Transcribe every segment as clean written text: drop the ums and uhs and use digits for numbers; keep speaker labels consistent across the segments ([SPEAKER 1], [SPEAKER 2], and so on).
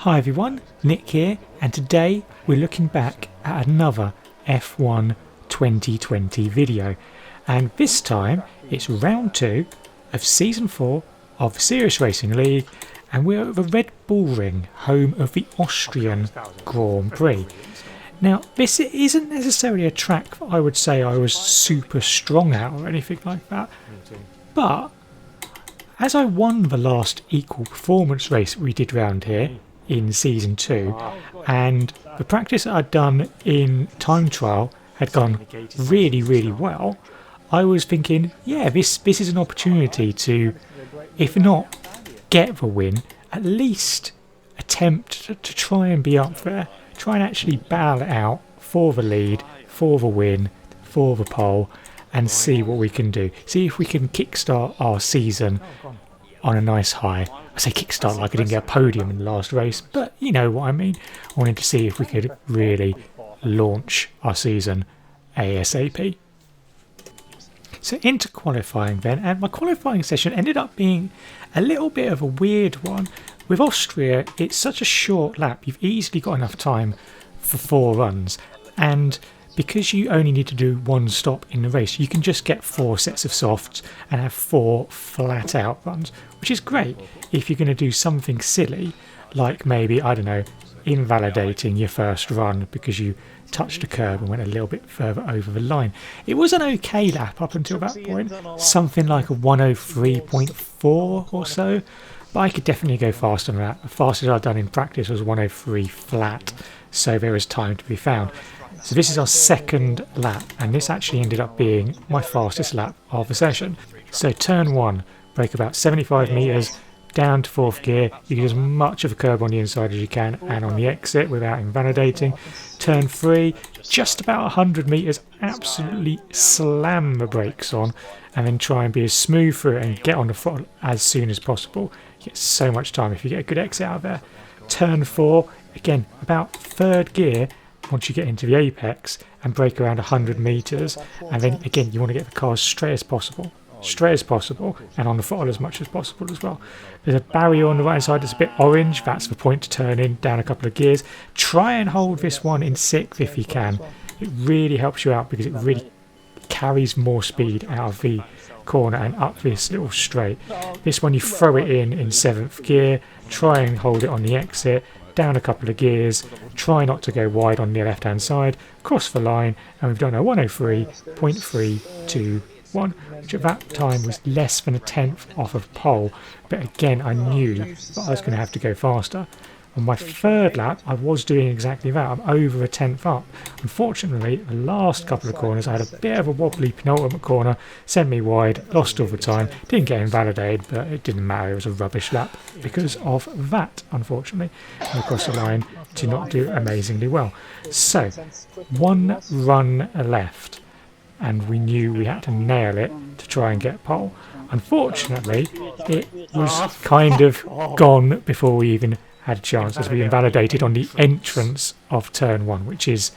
[SPEAKER 1] Hi everyone, Nick here, and today we're looking back at another F1 2020 video, and this time it's round 2 of season 4 of the Serious Racing League, and we're at the Red Bull Ring, home of the Austrian Grand Prix. Now this isn't necessarily a track that I would say I was super strong at or anything like that, but as I won the last equal performance race we did round here in season 2, and the practice that I'd done in time trial had gone really well, I was thinking, yeah, this is an opportunity to, if not get the win, at least attempt to try and be up there, try and actually battle it out for the lead, for the win, for the pole, and see what we can do. See if we can kickstart our season on a nice high. I say kickstart like I didn't get a podium in the last race, but you know what I mean. I wanted to see if we could really launch our season ASAP. So into qualifying then, and my qualifying session ended up being a little bit of a weird one. With Austria, it's such a short lap, you've easily got enough time for 4 runs, and because you only need to do 1 stop in the race, you can just get 4 sets of softs and have 4 flat out runs, which is great if you're going to do something silly, like maybe, I don't know, invalidating your first run because you touched a curb and went a little bit further over the line. It was an okay lap up until that point, something like a 103.4 or so, but I could definitely go faster than that. The fastest I've done in practice was 103 flat, so there is time to be found. So this is our second lap, and this actually ended up being my fastest lap of the session. So turn 1, brake about 75 metres, down to 4th gear, you get as much of a curb on the inside as you can and on the exit without invalidating. Turn 3, just about 100 metres, absolutely slam the brakes on and then try and be as smooth through it and get on the throttle as soon as possible. You get so much time if you get a good exit out of there. Turn 4, again about 3rd gear, once you get into the apex, and brake around 100 metres, and then again you want to get the car as straight as possible and on the throttle as much as possible as well. There's a barrier on the right side that's a bit orange, that's the point to turn in, down a couple of gears. Try and hold this one in 6th if you can. It really helps you out because it really carries more speed out of the corner and up this little straight. This one you throw it in 7th gear, try and hold it on the exit, down a couple of gears, try not to go wide on the left hand side, cross the line, and we've done a 103.321, which at that time was less than a 10th off of pole, but again I knew that I was going to have to go faster. On my 3rd lap I was doing exactly that, I'm over a 10th up. Unfortunately the last couple of corners I had a bit of a wobbly penultimate corner, sent me wide, lost all the time, didn't get invalidated, but it didn't matter, it was a rubbish lap because of that, unfortunately. And across the line to not do amazingly well. So 1 run left, and we knew we had to nail it to try and get pole. Unfortunately it was kind of gone before we even had a chance, as we invalidated on the entrance of turn 1, which is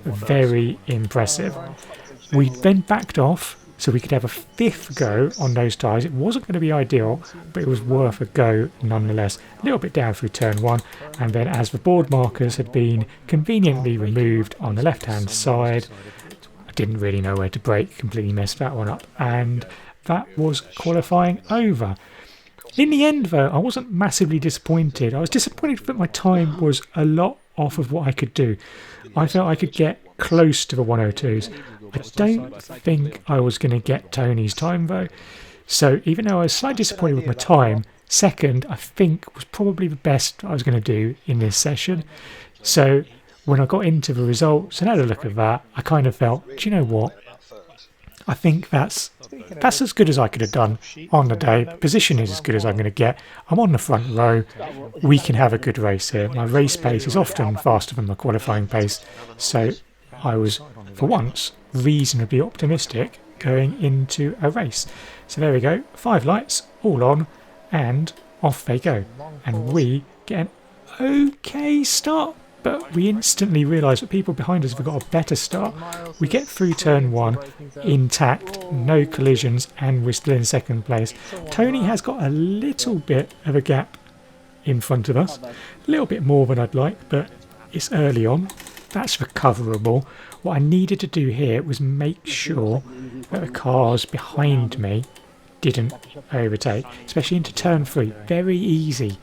[SPEAKER 1] very impressive. We then backed off so we could have a 5th go on those tyres. It wasn't going to be ideal, but it was worth a go nonetheless. A little bit down through turn 1, and then as the board markers had been conveniently removed on the left hand side, I didn't really know where to brake, completely messed that one up, and that was qualifying over. In the end though, I wasn't massively disappointed. I was disappointed that my time was a lot off of what I could do. I felt I could get close to the 102s. I don't think I was going to get Tony's time though. So even though I was slightly disappointed with my time, 2nd I think was probably the best I was going to do in this session. So when I got into the results and had a look at that, I kind of felt, do you know what? I think that's as good as I could have done on the day. Position is as good as I'm going to get. I'm on the front row. We can have a good race here. My race pace is often faster than my qualifying pace, so I was, for once, reasonably optimistic going into a race. So there we go, 5 lights, all on, and off they go. And we get an okay start. But we instantly realise that people behind us have got a better start. We get through turn 1 intact, no collisions, and we're still in 2nd place. Tony has got a little bit of a gap in front of us. A little bit more than I'd like, but it's early on. That's recoverable. What I needed to do here was make sure that the cars behind me didn't overtake, especially into turn 3. Very easy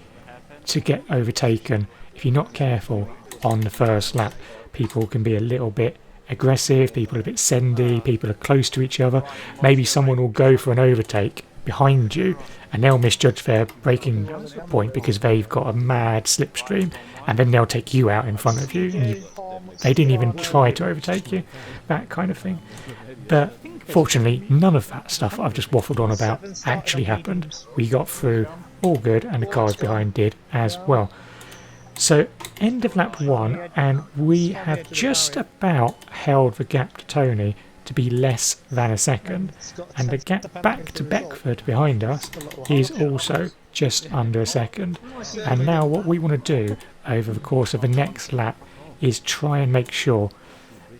[SPEAKER 1] to get overtaken if you're not careful on the first lap. People can be a little bit aggressive, people are a bit sendy, people are close to each other. Maybe someone will go for an overtake behind you and they'll misjudge their braking point because they've got a mad slipstream, and then they'll take you out in front of you, and they didn't even try to overtake you, that kind of thing. But fortunately, none of that stuff I've just waffled on about actually happened. We got through all good, and the cars behind did as well. So end of lap 1, and we have just about held the gap to Tony to be less than a second, and the gap back to Beckford behind us is also just under a second. And now what we want to do over the course of the next lap is try and make sure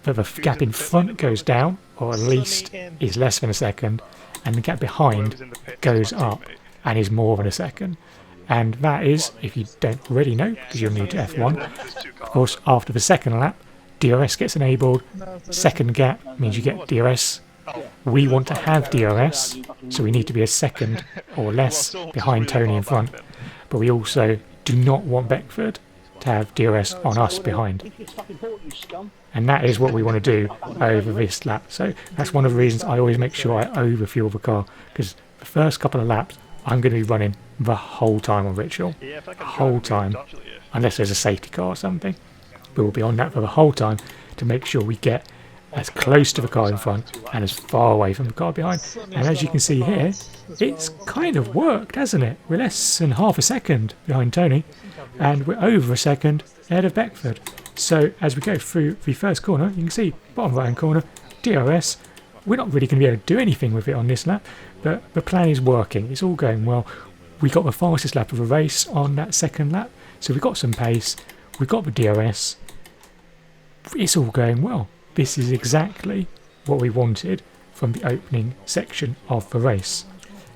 [SPEAKER 1] that the gap in front goes down, or at least is less than a second, and the gap behind goes up and is more than a second. And that is, if you don't already know, because you're new to F1, of course, after the second lap, DRS gets enabled. Second gap means you get DRS. We want to have DRS, so we need to be a second or less behind Tony in front. But we also do not want Beckford to have DRS on us behind. And that is what we want to do over this lap. So that's one of the reasons I always make sure I overfuel the car, because the first couple of laps I'm going to be running the whole time on Ritual. The whole time, unless there's a safety car or something. We will be on that for the whole time to make sure we get as close to the car in front and as far away from the car behind. And as you can see here, it's kind of worked, hasn't it? We're less than half a second behind Tony, and we're over a second ahead of Beckford. So as we go through the first corner, you can see bottom right hand corner, DRS. We're not really going to be able to do anything with it on this lap, but the plan is working. It's all going well. We got the fastest lap of the race on that second lap, so we got some pace. We got the DRS. It's all going well. This is exactly what we wanted from the opening section of the race.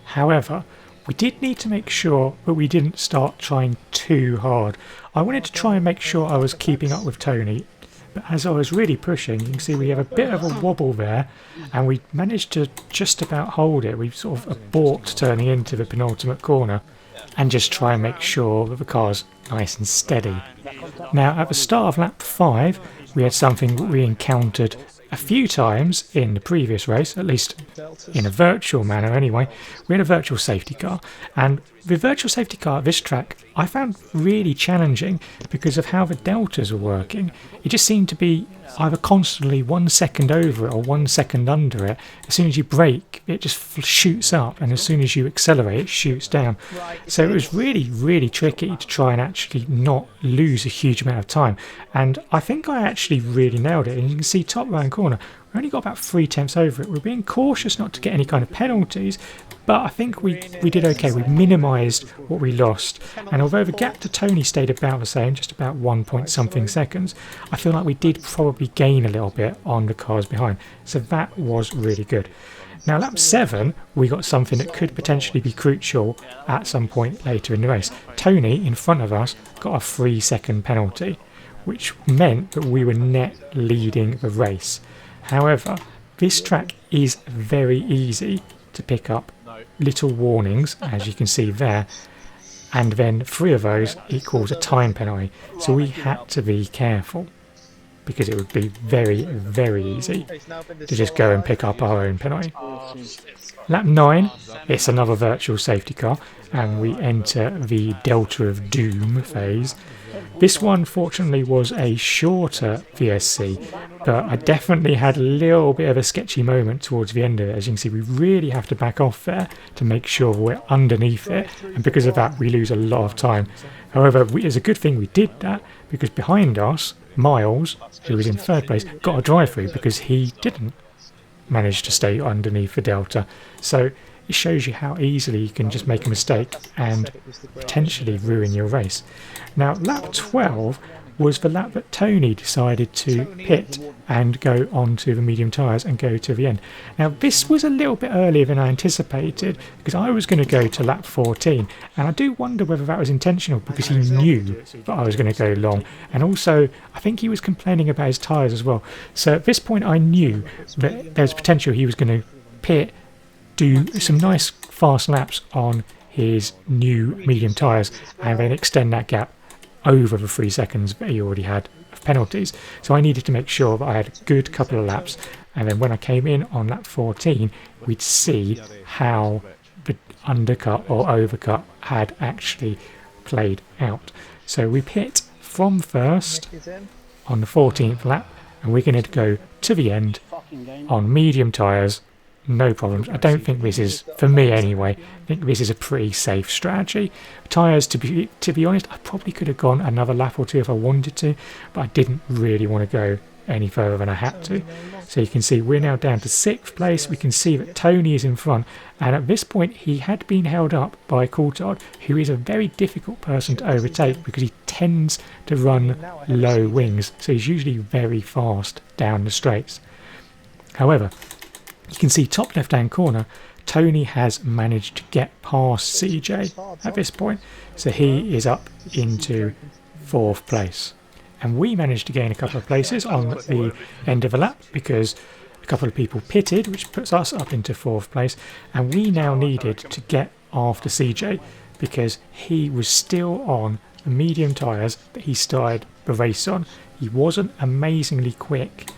[SPEAKER 1] However, we did need to make sure that we didn't start trying too hard. I wanted to try and make sure I was keeping up with Tony, but as I was really pushing, you can see we have a bit of a wobble there, and we managed to just about hold it. We sort of abort turning into the penultimate corner and just try and make sure that the car's nice and steady. Now at the start of lap 5, we had something that we encountered a few times in the previous race, at least in a virtual manner anyway. We had a virtual safety car, and the virtual safety car at this track I found really challenging because of how the deltas were working. It just seemed to be either constantly 1 second over it or 1 second under it. As soon as you brake, it just shoots up, and as soon as you accelerate, it shoots down. So it was really, really tricky to try and actually not lose a huge amount of time. And I think I actually really nailed it. And you can see top right corner, we only got about 3 tenths over it. We're being cautious not to get any kind of penalties, but I think we did okay. We minimised what we lost, and although the gap to Tony stayed about the same, just about 1 point something seconds, I feel like we did probably gain a little bit on the cars behind, so that was really good. Now lap 7, we got something that could potentially be crucial at some point later in the race. Tony in front of us got a 3-second penalty, which meant that we were net leading the race. However, this track is very easy to pick up little warnings, as you can see there, and then 3 of those equals a time penalty. So we had to be careful, because it would be very, very easy to just go and pick up our own penalty. Lap 9, it's another virtual safety car, and we enter the Delta of Doom phase. This one fortunately was a shorter VSC, but I definitely had a little bit of a sketchy moment towards the end of it. As you can see, we really have to back off there to make sure we're underneath it, and because of that we lose a lot of time. However, it's a good thing we did that, because behind us, Miles, who was in 3rd place, got a drive-through because he didn't manage to stay underneath the Delta. So it shows you how easily you can just make a mistake and potentially ruin your race. Now lap 12, was the lap that Tony decided to pit and go onto the medium tyres and go to the end. Now this was a little bit earlier than I anticipated, because I was going to go to lap 14, and I do wonder whether that was intentional, because he knew that I was going to go long, and also I think he was complaining about his tyres as well. So at this point I knew that there was potential he was going to pit, do some nice fast laps on his new medium tyres, and then extend that gap over the 3 seconds that he already had of penalties. So I needed to make sure that I had a good couple of laps, and then when I came in on lap 14 we'd see how the undercut or overcut had actually played out. So we pit from first on the 14th lap, and we're going to go to the end on medium tyres. No problems. I don't think this is, for me anyway, I think this is a pretty safe strategy. Tyres, to be honest, I probably could have gone another lap or two if I wanted to, but I didn't really want to go any further than I had to. So you can see we're now down to 6th place. We can see that Tony is in front, and at this point he had been held up by Coulthard, who is a very difficult person to overtake because he tends to run low wings, so he's usually very fast down the straights. However, you can see top left hand corner, Tony has managed to get past CJ at this point, so he is up into 4th place. And we managed to gain a couple of places on the end of the lap because a couple of people pitted, which puts us up into 4th place, and we now needed to get after CJ because he was still on the medium tyres that he started the race on. He wasn't amazingly quick,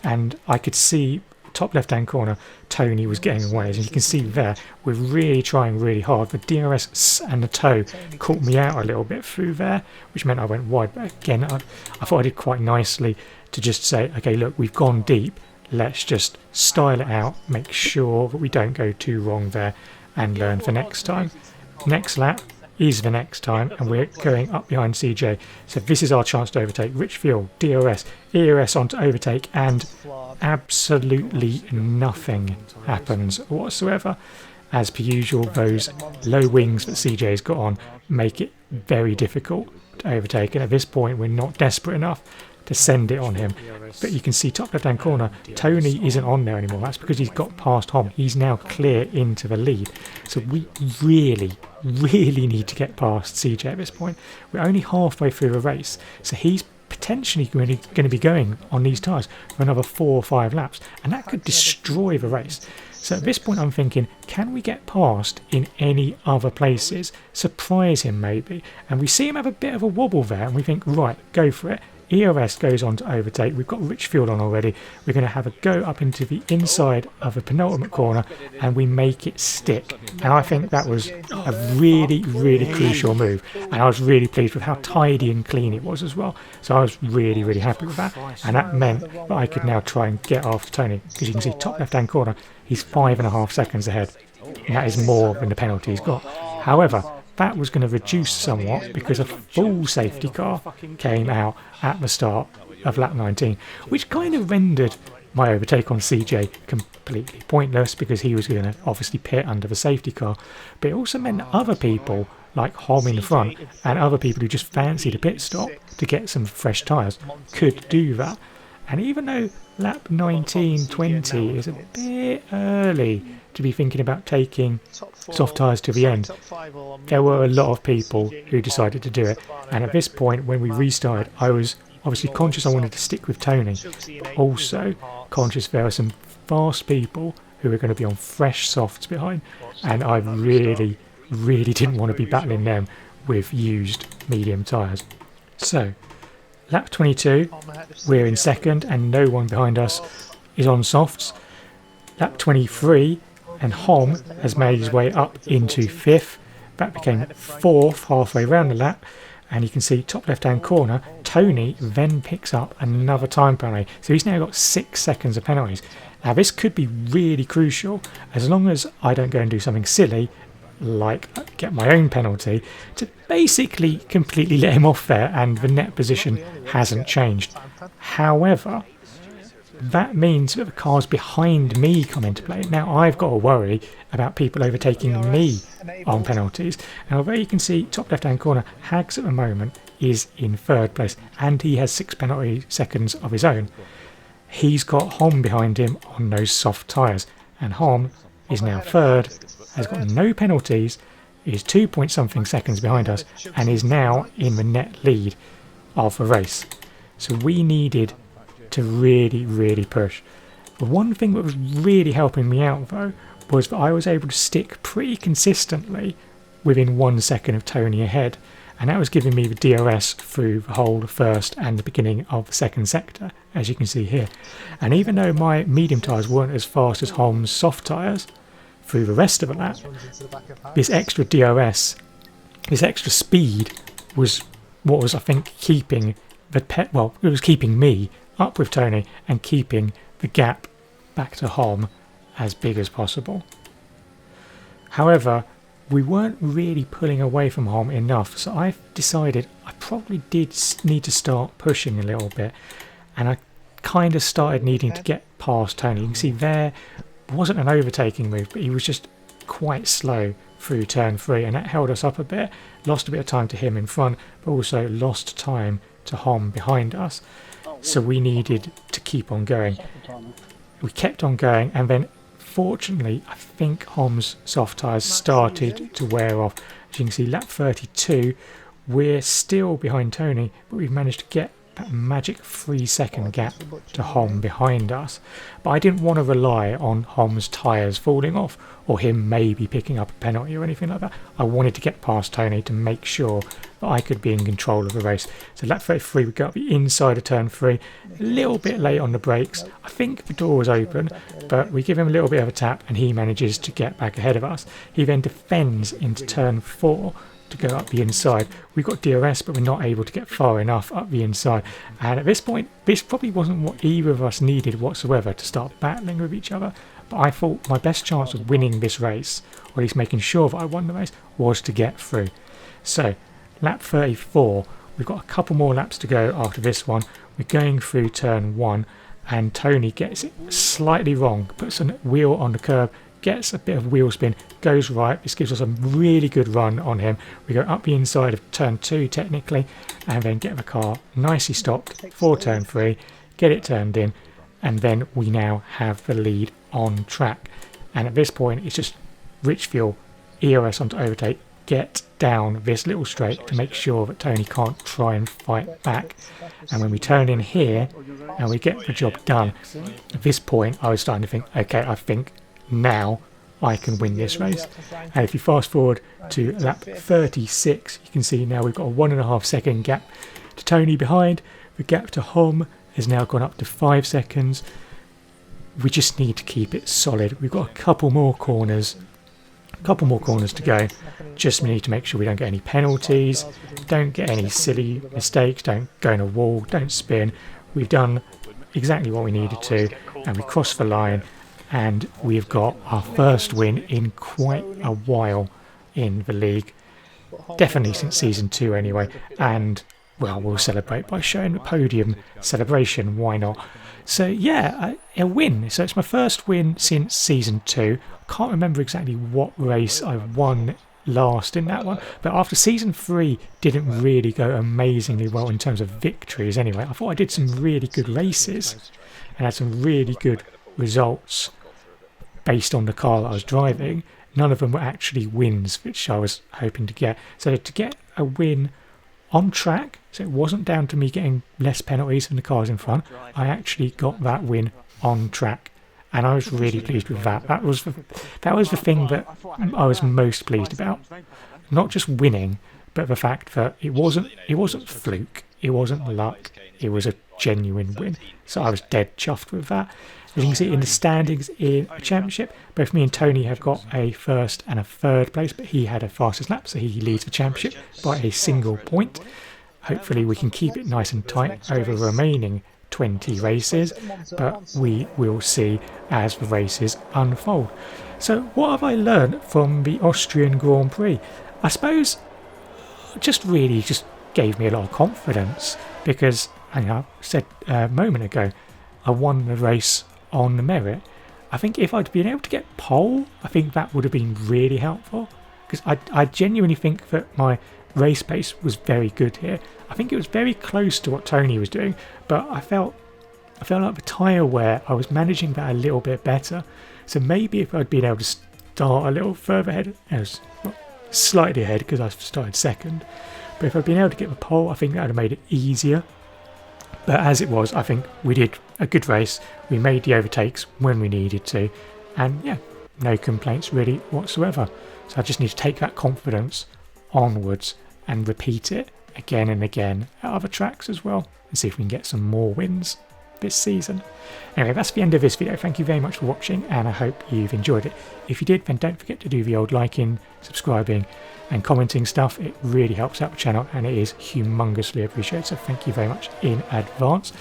[SPEAKER 1] and I could see top left hand corner Tony was getting away, as you can see there. We're really trying really hard. The DRS and the toe caught me out a little bit through there, which meant I went wide, but again I thought I did quite nicely to just say, okay, look, we've gone deep, let's just style it out, make sure that we don't go too wrong there, and learn for next time. Next lap is the next time, and we're going up behind CJ, so this is our chance to overtake. Rich fuel, DRS, ERS on to overtake, and absolutely nothing happens whatsoever. As per usual, those low wings that CJ's got on make it very difficult to overtake, and at this point we're not desperate enough to send it on him. But you can see top left hand corner, Tony isn't on there anymore. That's because he's got past Hom. He's now clear into the lead. So we really need to get past CJ at this point. We're only halfway through the race, so he's potentially going to be going on these tyres for another 4 or 5 laps, and that could destroy the race. So at this point I'm thinking, can we get past in any other places, surprise him maybe? And we see him have a bit of a wobble there, and we think, right, go for it. ERS goes on to overtake. We've got rich fuel on already. We're going to have a go up into the inside of the penultimate corner, and we make it stick. And I think that was a really crucial move, and I was really pleased with how tidy and clean it was as well. So I was really happy with that, and that meant that I could now try and get after Tony, because you can see top left hand corner, he's 5.5 seconds ahead, and that is more than the penalty he's got. However, that was going to reduce somewhat because a full safety car came out at the start of lap 19, which kind of rendered my overtake on CJ completely pointless because he was going to obviously pit under the safety car. But it also meant that other people like Hom in the front and other people who just fancied a pit stop to get some fresh tyres could do that. And even though lap 19-20 is a bit early to be thinking about taking soft tyres to the end, there were a lot of people who decided to do it. And at this point, when we restarted, I was obviously conscious I wanted to stick with Tony, but also conscious there were some fast people who were going to be on fresh softs behind, and I really didn't want to be battling them with used medium tyres. So lap 22, we're in second and no one behind us is on softs. Lap 23, and Hom has made his way up into 5th. That became 4th halfway around the lap, and you can see top left hand corner, Tony then picks up another time penalty. So he's now got 6 seconds of penalties. Now this could be really crucial, as long as I don't go and do something silly like get my own penalty, to basically completely let him off there, and the net position hasn't changed. However, that means that the cars behind me come into play. Now I've got to worry about people overtaking me on penalties. And although you can see top left hand corner, Hags at the moment is in 3rd place and he has 6 penalty seconds of his own. He's got Hom behind him on those soft tyres, and Hom is now 3rd, has got no penalties, is 2 point something seconds behind us, and is now in the net lead of the race. So we needed to really push. The one thing that was really helping me out though was that I was able to stick pretty consistently within 1 second of Tony ahead, and that was giving me the DRS through the whole first and the beginning of the second sector, as you can see here. And even though my medium tyres weren't as fast as Hom's soft tyres through the rest of the lap, this extra DRS, this extra speed was what was, I think, keeping it was keeping me up with Tony and keeping the gap back to Hom as big as possible. However, we weren't really pulling away from Hom enough, so I decided I probably did need to start pushing a little bit, and I kind of started needing to get past Tony. You can see there wasn't an overtaking move, but he was just quite slow through turn 3, and that held us up a bit, lost a bit of time to him in front, but also lost time to Hom behind us. So we needed to keep on going. We kept on going, and then fortunately I think Hom's soft tyres started to wear off. As you can see, lap 32, we're still behind Tony, but we've managed to get that magic 3-second gap to Hom behind us. But I didn't want to rely on Hom's tyres falling off or him maybe picking up a penalty or anything like that. I wanted to get past Tony to make sure that I could be in control of the race. So lap 33, we got the inside of turn 3, a little bit late on the brakes. I think the door was open, but we give him a little bit of a tap and he manages to get back ahead of us. He then defends into turn 4 to go up the inside. We've got DRS, but we're not able to get far enough up the inside, and at this point this probably wasn't what either of us needed whatsoever to start battling with each other. But I thought my best chance of winning this race, or at least making sure that I won the race, was to get through. So lap 34, we've got a couple more laps to go after this one. We're going through turn 1 and Tony gets it slightly wrong, puts a wheel on the curb, gets a bit of wheel spin, goes right. This gives us a really good run on him. We go up the inside of turn 2 technically, and then get the car nicely stopped for turn 3, get it turned in, and then we now have the lead on track. And at this point it's just rich fuel, EOS onto overtake, get down this little straight to make sure that Tony can't try and fight back. And when we turn in here and we get the job done, at this point I was starting to think, okay, I think now I can win this race. And if you fast forward to lap 36, you can see now we've got a 1.5 second gap to Tony behind. The gap to Hom has now gone up to 5 seconds. We just need to keep it solid. We've got a couple more corners to go. Just need to make sure we don't get any penalties, don't get any silly mistakes, don't go in a wall, don't spin. We've done exactly what we needed to, and we crossed the line, and we've got our first win in quite a while in the league, definitely since season 2 anyway. And well, we'll celebrate by showing the podium celebration, why not? So yeah, a win. So it's my first win since season 2. I can't remember exactly what race I won last in that one, but after season 3 didn't really go amazingly well in terms of victories anyway. I thought I did some really good races and had some really good results based on the car that I was driving. None of them were actually wins, which I was hoping to get. So to get a win on track, so it wasn't down to me getting less penalties than the cars in front, I actually got that win on track, and I was really pleased with that. That was the thing that I was most pleased about. Not just winning, but the fact that it wasn't fluke, it wasn't luck, it was a genuine win. So I was dead chuffed with that. As you can see in the standings in the championship, both me and Tony have got a first and a third place, but he had a fastest lap, so he leads the championship by a single point. Hopefully we can keep it nice and tight over the remaining 20 races, but we will see as the races unfold. So what have I learned from the Austrian Grand Prix? I suppose just gave me a lot of confidence, because I said a moment ago, I won the race on the merit. I think if I'd been able to get pole, I think that would have been really helpful, because I genuinely think that my race pace was very good here. I think it was very close to what Tony was doing, but I felt like the tyre wear, I was managing that a little bit better. So maybe if I'd been able to start a little further ahead, I was slightly ahead because I started second, but if I'd been able to get the pole, I think that would have made it easier. But as it was, I think we did a good race. We made the overtakes when we needed to, and yeah, no complaints really whatsoever. So I just need to take that confidence onwards and repeat it again and again at other tracks as well, and see if we can get some more wins this season. Anyway, that's the end of this video. Thank you very much for watching, and I hope you've enjoyed it. If you did, then don't forget to do the old liking, subscribing and commenting stuff. It really helps out the channel, and it is humongously appreciated, so thank you very much in advance.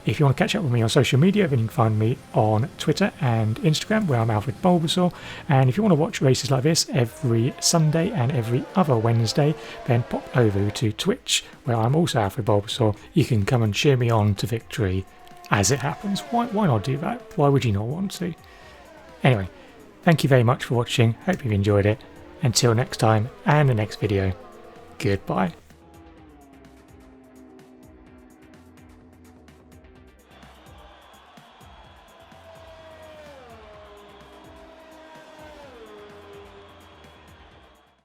[SPEAKER 1] If you want to catch up with me on social media, then you can find me on Twitter and Instagram, where I'm Alfred Bulbasaur. And if you want to watch races like this every Sunday and every other Wednesday, then pop over to Twitch, where I'm also Alfred Bulbasaur. You can come and cheer me on to victory as it happens. Why not do that? Why would you not want to? Anyway, thank you very much for watching. Hope you've enjoyed it. Until next time and the next video, goodbye.